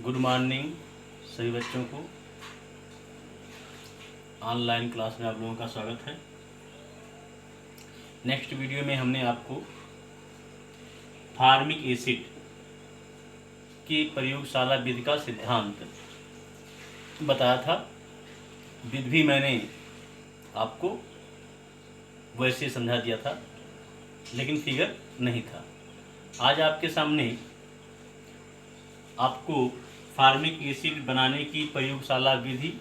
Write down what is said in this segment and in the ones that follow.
Good morning सभी बच्चों को। ऑनलाइन क्लास में आप लोगों का स्वागत है। नेक्स्ट वीडियो में हमने आपको फार्मिक एसिड की प्रयोगशाला विधि का सिद्धांत बताया था। विधि भी मैंने आपको वैसे समझा दिया था, लेकिन फिगर नहीं था। आज आपके सामने आपको फार्मिक एसिड बनाने की प्रयोगशाला विधि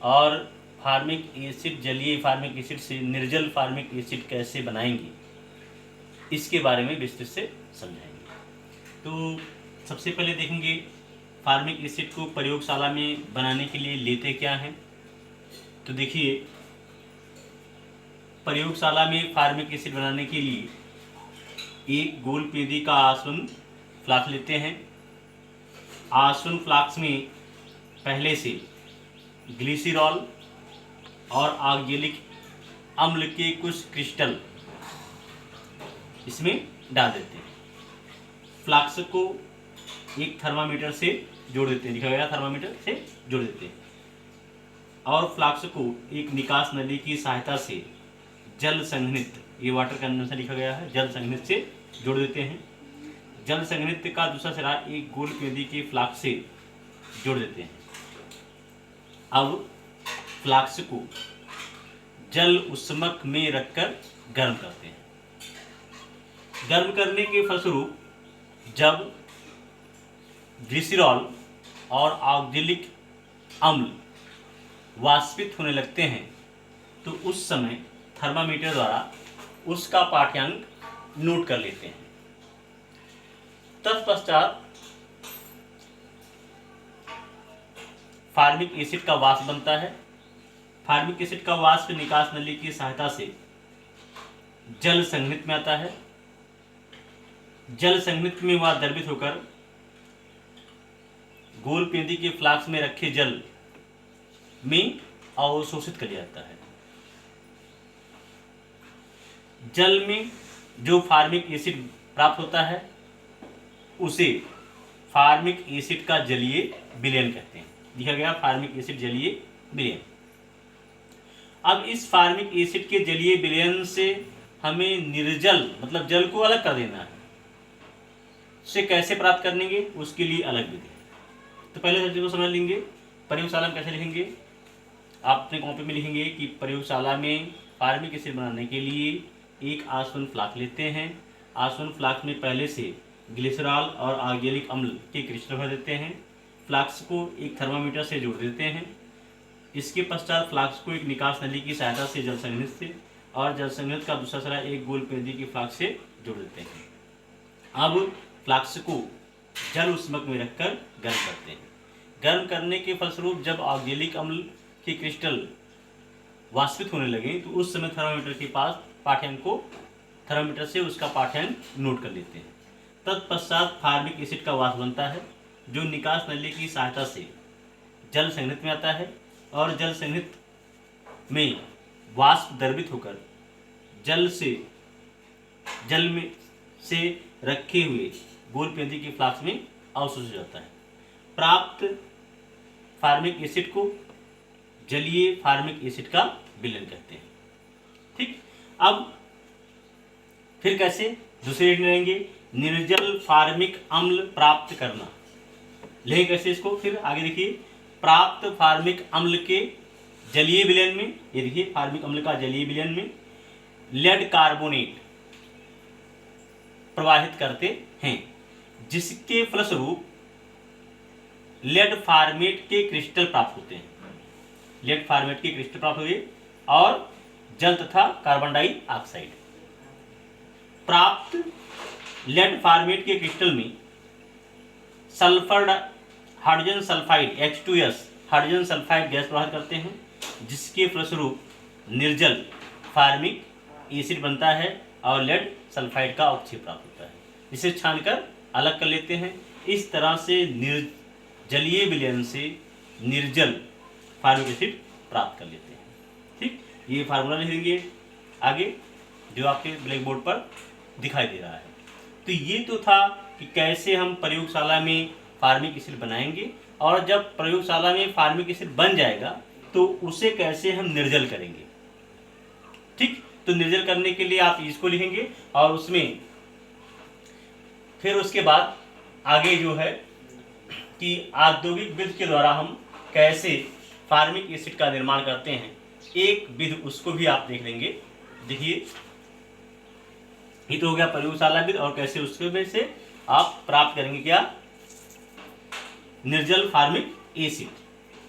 और फार्मिक एसिड, जलीय फार्मिक एसिड से निर्जल फार्मिक एसिड कैसे बनाएंगे, इसके बारे में विस्तृत से समझाएंगे। तो सबसे पहले देखेंगे फार्मिक एसिड को प्रयोगशाला में बनाने के लिए लेते क्या हैं। तो देखिए, प्रयोगशाला में फार्मिक एसिड बनाने के लिए एक गोल पेदी का आसवन फ्लास्क लेते हैं। आसवन फ्लास्क में पहले से ग्लिसरॉल और ऑक्जेलिक अम्ल के कुछ क्रिस्टल इसमें डाल देते हैं। फ्लास्क को एक थर्मामीटर से जोड़ देते हैं, दिखा गया थर्मामीटर से जोड़ देते हैं, और फ्लास्क को एक निकास नली की सहायता से जल संघनित, ये वाटर कंडेंसर लिखा गया है, जल संघनित से जोड़ देते हैं। जल संघनित का दूसरा सिरा एक गोल पेदी के फ्लास्क से जोड़ देते हैं। अब फ्लास्क को जल उष्मक में रखकर गर्म करते हैं। गर्म करने के फलस्वरूप जब ग्लिसरॉल और ऑक्जेलिक अम्ल वाष्पित होने लगते हैं तो उस समय थर्मामीटर द्वारा उसका पाठ्यांक नोट कर लेते हैं। तत्पश्चात फार्मिक एसिड का वाष्प बनता है। फार्मिक एसिड का वाष्प निकास नली की सहायता से जल संघनित में आता है। जल संघनित में वह द्रवित होकर गोल पेदी के फ्लास्क में रखे जल में अवशोषित कर लिया जाता है। जल में जो फार्मिक एसिड प्राप्त होता है उसे फार्मिक एसिड का जलीय विलयन कहते हैं। लिखा गया फार्मिक एसिड जलीय विलयन। अब इस फार्मिक एसिड के जलीय विलयन से हमें निर्जल, मतलब जल को अलग कर देना है। उसे कैसे प्राप्त करेंगे, उसके लिए अलग विधि है। तो पहले सब्जेक्ट को समझ लेंगे। प्रयोगशाला में कैसे लिखेंगे, आप अपने कॉपी में लिखेंगे कि प्रयोगशाला में फार्मिक एसिड बनाने के लिए एक आसवन फ्लास्क लेते हैं। आसवन फ्लास्क में पहले से ग्लिसरॉल और ऑक्जेलिक अम्ल के क्रिस्टल भर देते हैं। फ्लास्क को एक थर्मामीटर से जोड़ देते हैं। इसके पश्चात फ्लास्क को एक निकास नली की सहायता से जल संघनित से और जल संघनित का दूसरा सिरा एक गोल पेदी के फ्लास्क से जोड़ देते हैं। अब फ्लास्क को जल उष्मक में रखकर गर्म करते हैं। गर्म करने के फलस्वरूप जब ऑक्जेलिक अम्ल के क्रिस्टल वाष्पित होने लगे तो उस समय थर्मामीटर के पास पाठ्यांक को, थर्मामीटर से उसका पाठ्यांक नोट कर लेते हैं। तत्पश्चात फार्मिक एसिड का वाष्प बनता है जो निकास नली की सहायता से जल संघनित में आता है और जल संघनित में वाष्प द्रवित होकर जल में से रखे हुए गोल पेदी के फ्लास्क में अवशोषित हो जाता है। प्राप्त फार्मिक एसिड को जलीय फार्मिक एसिड का विलयन कहते हैं। ठीक, अब फिर कैसे दूसरे रीडिंग लेंगे, निर्जल फार्मिक अम्ल प्राप्त करना। लेंगे कैसे इसको, फिर आगे देखिए। प्राप्त फार्मिक अम्ल के जलीय विलयन में, ये देखिए फार्मिक अम्ल का जलीय विलयन में लेड कार्बोनेट प्रवाहित करते हैं, जिसके फलस्वरूप लेड फार्मेट के क्रिस्टल प्राप्त होते हैं। लेड फार्मेट के क्रिस्टल प्राप्त हुए और जल तथा कार्बन डाइऑक्साइड। प्राप्त लेड फार्मेट के क्रिस्टल में sulphur hydrogen sulphide H2S hydrogen sulphide gas प्रवाहित करते हैं, जिसके फलस्वरूप निर्जल फार्मिक एसिड बनता है और लेड सल्फाइड का अवक्षेप प्राप्त होता है। इसे छानकर अलग कर लेते हैं। इस तरह से जलीय विलयन से निर्जल फार्मिक एसिड प्राप्त कर लेते हैं। ठीक, ये फार्मूला लिख देंगे आगे जो आपके ब्लैक बोर्ड पर दिखाई दे रहा है। तो ये तो था कि कैसे हम प्रयोगशाला में फार्मिक एसिड बनाएंगे, और जब प्रयोगशाला में फार्मिक एसिड बन जाएगा तो उसे कैसे हम निर्जल करेंगे। ठीक, तो निर्जल करने के लिए आप इसको लिखेंगे, और उसमें फिर उसके बाद आगे जो है कि औद्योगिक विधि के द्वारा हम कैसे फार्मिक एसिड का निर्माण करते हैं, एक विधि उसको भी आप देख लेंगे। देखिए, ये तो हो गया प्रयोगशाला विधि, और कैसे उसके में से आप प्राप्त करेंगे क्या, निर्जल फार्मिक एसिड।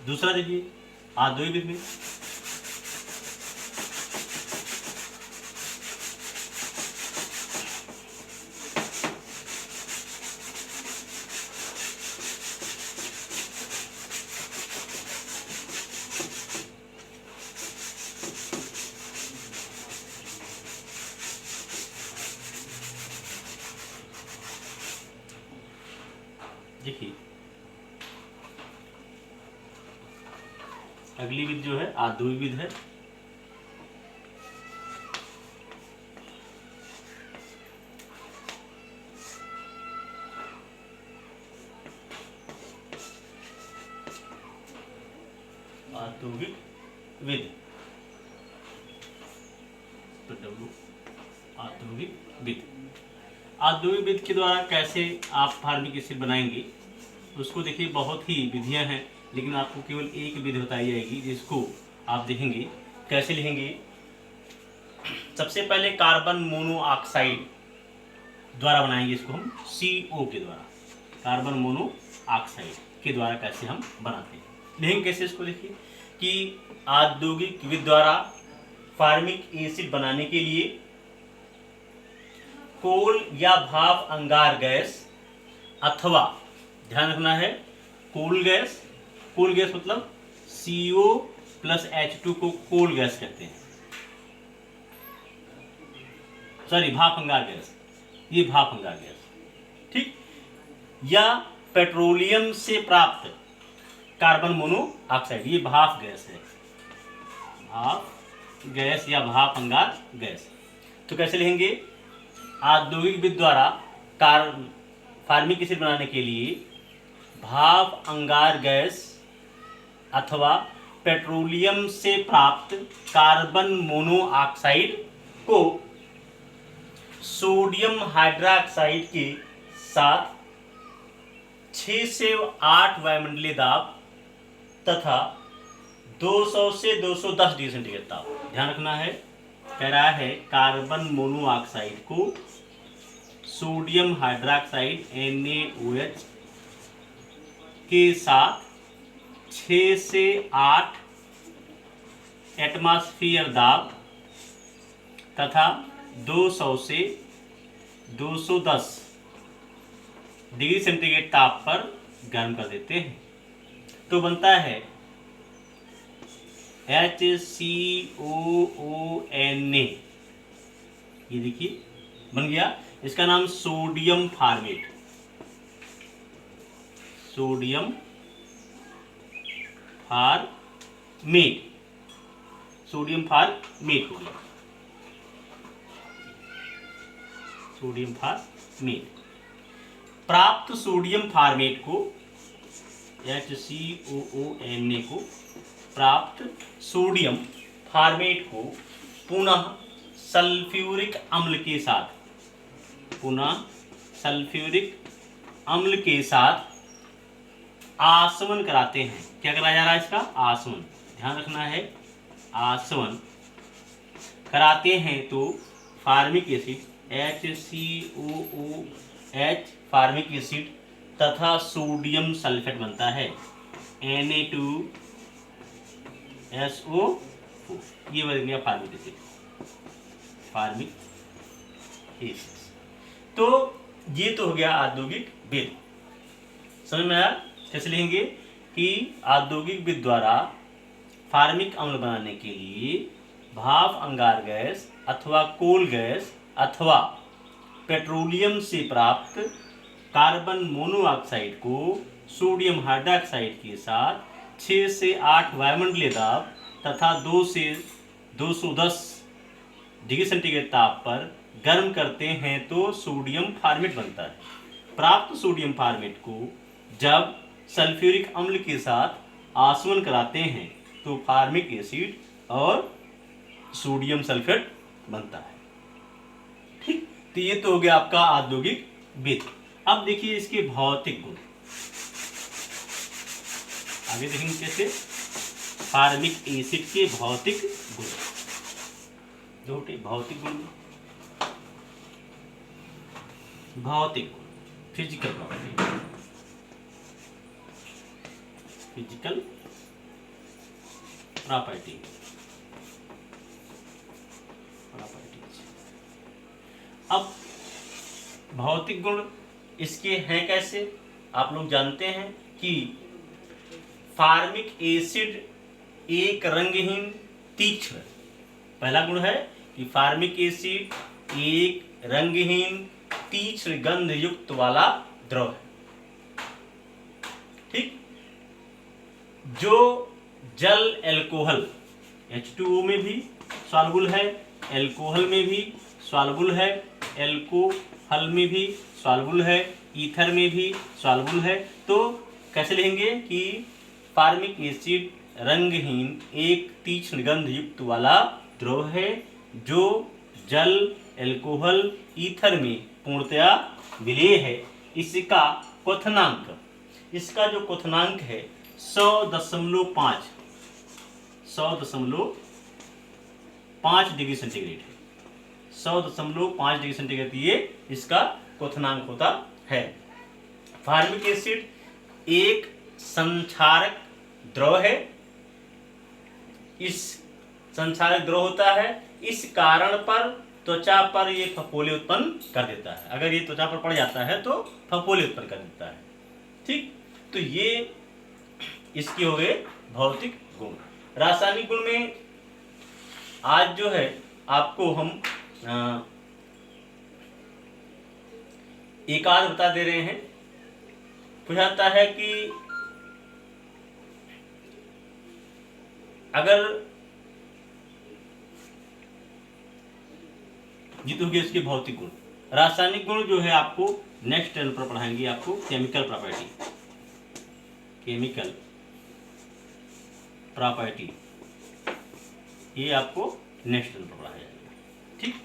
दूसरा देखिए औद्योगिक विधि में देखिए, अगली विधि जो है औद्योगिक विधि है। औद्योगिक विधि, तो डब्ल्यू औद्योगिक विधि। औद्योगिक विधि के द्वारा कैसे आप फार्मिक एसिड बनाएंगे उसको देखिए, बहुत ही विधियां हैं, लेकिन आपको केवल एक विधि बताई जाएगी जिसको आप देखेंगे कैसे लिखेंगे। सबसे पहले कार्बन मोनोऑक्साइड द्वारा बनाएंगे इसको हम, CO के द्वारा, कार्बन मोनोऑक्साइड के द्वारा कैसे हम बनाते हैं, लिखेंगे कैसे इसको। देखिए कि औद्योगिक विधि द्वारा फार्मिक एसिड बनाने के लिए कोल या भाप अंगार गैस अथवा, ध्यान रखना है, कोल गैस मतलब CO प्लस H2 को कोल गैस कहते हैं, सॉरी भाप अंगार गैस, ये भाप अंगार गैस, ठीक, या पेट्रोलियम से प्राप्त कार्बन मोनोऑक्साइड, ये भाप गैस है, भाप गैस या भाप अंगार गैस। तो कैसे लिखेंगे, औद्योगिक विधि द्वारा फार्मिक एसिड बनाने के लिए भाप अंगार गैस अथवा पेट्रोलियम से प्राप्त कार्बन मोनोऑक्साइड को सोडियम हाइड्रोक्साइड के साथ 6 से 8 वायुमंडलीय दाब तथा 200 से 210 डिग्री सेंटीग्रेड ताप, ध्यान रखना है, कह रहा है कार्बन मोनोऑक्साइड को सोडियम हाइड्रोक्साइड NaOH के साथ 6 से 8 एटमॉस्फेयर दाब तथा 200 से 210 डिग्री सेंटीग्रेड ताप पर गर्म कर देते हैं, तो बनता है HCOONA। ये देखिए बन गया, इसका नाम sodium format, sodium format, sodium format हो गया, सोडियम फार्मेट। प्राप्त सोडियम फार्मेट को, HCOONA को, प्राप्त सोडियम फार्मेट को पुनः सल्फ्यूरिक अम्ल के साथ, पुनः सल्फ्यूरिक अम्ल के साथ आसवन कराते हैं। क्या कराया जा रहा है इसका, आसवन, ध्यान रखना है, आसवन कराते हैं तो formic acid HCOOH formic acid तथा सोडियम सल्फेट बनता है Na2SO4, ये बन गया फार्मिक एसिड, फार्मिक एसिड। तो ये तो हो गया औद्योगिक विधि, समझ में आया कैसे लिखेंगे कि औद्योगिक विधि द्वारा फार्मिक अम्ल बनाने के लिए भाप अंगार गैस अथवा कोल गैस अथवा पेट्रोलियम से प्राप्त कार्बन मोनोऑक्साइड को सोडियम हाइड्रोक्साइड के साथ 6 से 8 वायुमंडलीय दाब तथा 2 से 210 डिग्री सेंटीग्रेड ताप पर गर्म करते हैं तो सोडियम फार्मेट बनता है। प्राप्त सोडियम फार्मेट को जब सल्फ्यूरिक अम्ल के साथ आसवन कराते हैं तो फार्मिक एसिड और सोडियम सल्फेट बनता है। ठीक, तो ये तो हो गया आपका औद्योगिक विधि। अब देखिए इसके भौतिक गुण, आगे देखेंगे कैसे फार्मिक एसिड के भौतिक गुण। भौतिक गुण, भौतिक गुण, फिजिकल प्रॉपर्टी, फिजिकल प्रॉपर्टी, अब भौतिक गुण इसके हैं कैसे, आप लोग जानते हैं कि फार्मिक एसिड एक रंगहीन तीक्ष्ण, पहला गुण है कि फार्मिक एसिड एक रंगहीन तीक्ष्ण गंध युक्त वाला द्रव है। ठीक, जो जल एल्कोहल H2O में भी सॉल्युबल है, एल्कोहल में भी सॉल्युबल है, एल्कोहल में भी सॉल्युबल है, ईथर में भी सॉल्युबल है। तो कैसे लिखेंगे कि फार्मिक एसिड रंगहीन एक तीक्ष्ण गंध युक्त वाला द्रव है जो जल, एल्कोहल, ईथर में पूर्णतया विलेय है। इसका क्वथनांक, इसका जो क्वथनांक है 100.5 डिग्री सेंटीग्रेड है। 100.5 डिग्री सेंटीग्रेड ये इसका क्वथनांक होता है। फार्मिक एसिड एक संक्षारक द्रव है, इस संक्षारक द्रव होता है, इस कारण पर त्वचा पर ये फफोले उत्पन्न कर देता है। अगर ये त्वचा पर पड़ जाता है तो फफोले उत्पन्न कर देता है। ठीक, तो ये इसके हो गए भौतिक गुण। रासायनिक गुण में आज जो है आपको हम एक आध बता दे रहे हैं। पूछाता है कि अगर ये तो हो गया इसके भौतिक गुण। रासायनिक गुण जो है आपको नेक्स्ट टर्न पर पढ़ाएंगे, आपको केमिकल प्रॉपर्टी, केमिकल प्रॉपर्टी ये आपको नेक्स्ट टर्न पर पढ़ाया जाएगा। ठीक।